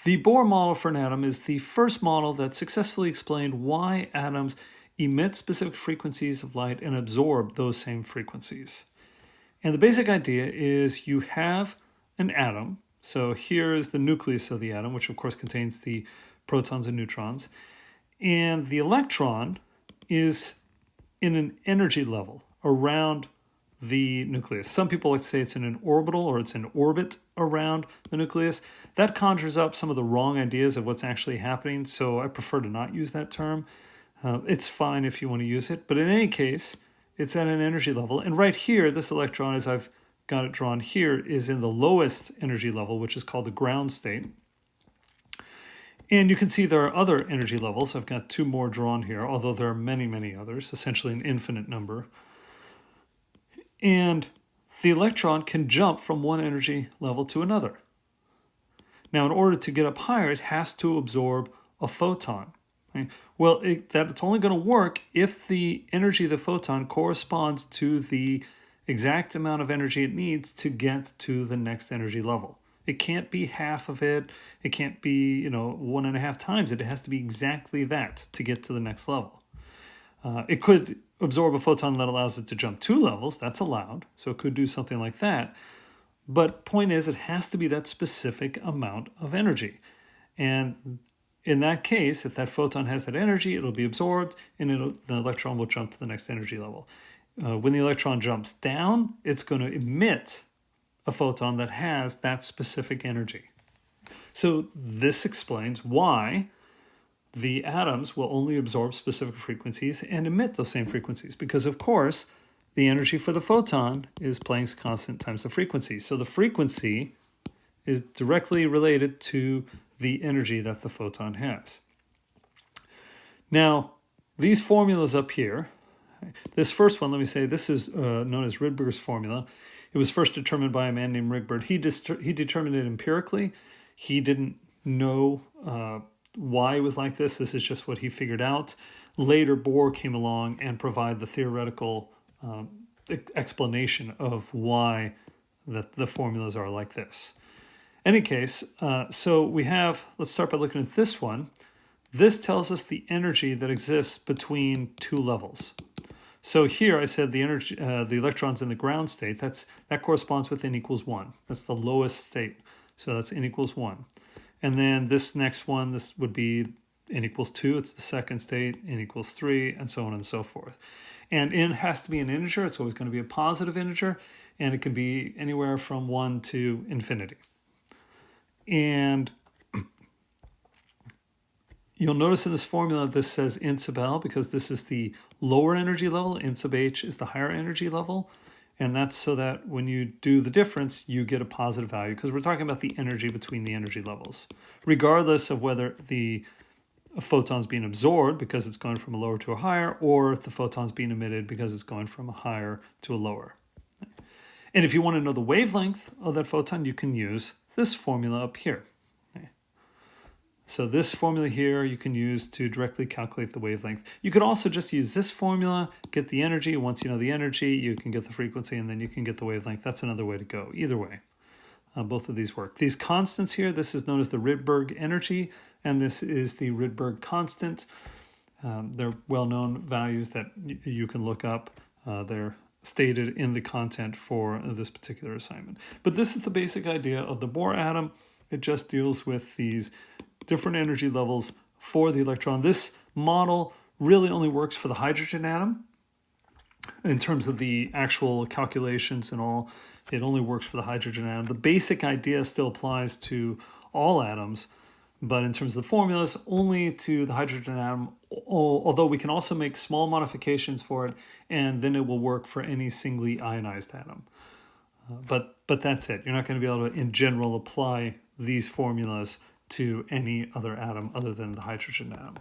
The Bohr model for an atom is the first model that successfully explained why atoms emit specific frequencies of light and absorb those same frequencies. And the basic idea is you have an atom. So here is the nucleus of the atom, which of course contains the protons and neutrons. And the electron is in an energy level around the nucleus. Some people like to say it's in an orbital or it's in orbit around the nucleus. That conjures up some of the wrong ideas of what's actually happening, so I prefer to not use that term. It's fine if you want to use it, but in any case, it's at an energy level. And right here, this electron, as I've got it drawn here, is in the lowest energy level, which is called the ground state. And you can see there are other energy levels. I've got two more drawn here, although there are many, many others, essentially an infinite number. And the electron can jump from one energy level to another. Now, in order to get up higher, it has to absorb a photon. Okay? Well, it's only going to work if the energy of the photon corresponds to the exact amount of energy it needs to get to the next energy level. It can't be half of it. It can't be, 1.5 times it. It has to be exactly that to get to the next level. It could absorb a photon that allows it to jump 2 levels. That's allowed. So it could do something like that. But point is, it has to be that specific amount of energy. And in that case, if that photon has that energy, it'll be absorbed and the electron will jump to the next energy level. When the electron jumps down, it's going to emit a photon that has that specific energy. So this explains why the atoms will only absorb specific frequencies and emit those same frequencies, because of course the energy for the photon is Planck's constant times the frequency. So the frequency is directly related to the energy that the photon has. Now, these formulas up here, this first one, let me say, this is known as Rydberg's formula. It was first determined by a man named Rydberg. He determined it empirically. He didn't know why it was like this. This is just what he figured out. Later, Bohr came along and provided the theoretical explanation of why the formulas are like this. Any case, so we have, let's start by looking at this one. This tells us the energy that exists between two levels. So here I said the energy, the electron's in the ground state. That corresponds with n equals 1. That's the lowest state. So that's n equals 1. And then this next one, this would be n equals 2. It's the second state, n equals 3, and so on and so forth. And n has to be an integer. It's always going to be a positive integer, and it can be anywhere from 1 to infinity. And you'll notice in this formula this says n sub L because this is the lower energy level, n sub H is the higher energy level, and that's so that when you do the difference, you get a positive value because we're talking about the energy between the energy levels, regardless of whether the photon's being absorbed because it's going from a lower to a higher, or if the photon's being emitted because it's going from a higher to a lower. And if you want to know the wavelength of that photon, you can use this formula up here. So this formula here you can use to directly calculate the wavelength. You could also just use this formula, get the energy. Once you know the energy, you can get the frequency, and then you can get the wavelength. That's another way to go. Either way, both of these work. These constants here, this is known as the Rydberg energy, and this is the Rydberg constant. They're well-known values that you can look up. They're stated in the content for this particular assignment. But this is the basic idea of the Bohr atom. It just deals with these different energy levels for the electron. This model really only works for the hydrogen atom. In terms of the actual calculations and all, it only works for the hydrogen atom. The basic idea still applies to all atoms, but in terms of the formulas, only to the hydrogen atom, although we can also make small modifications for it, and then it will work for any singly ionized atom. But that's it. You're not going to be able to, in general, apply these formulas to any other atom other than the hydrogen atom.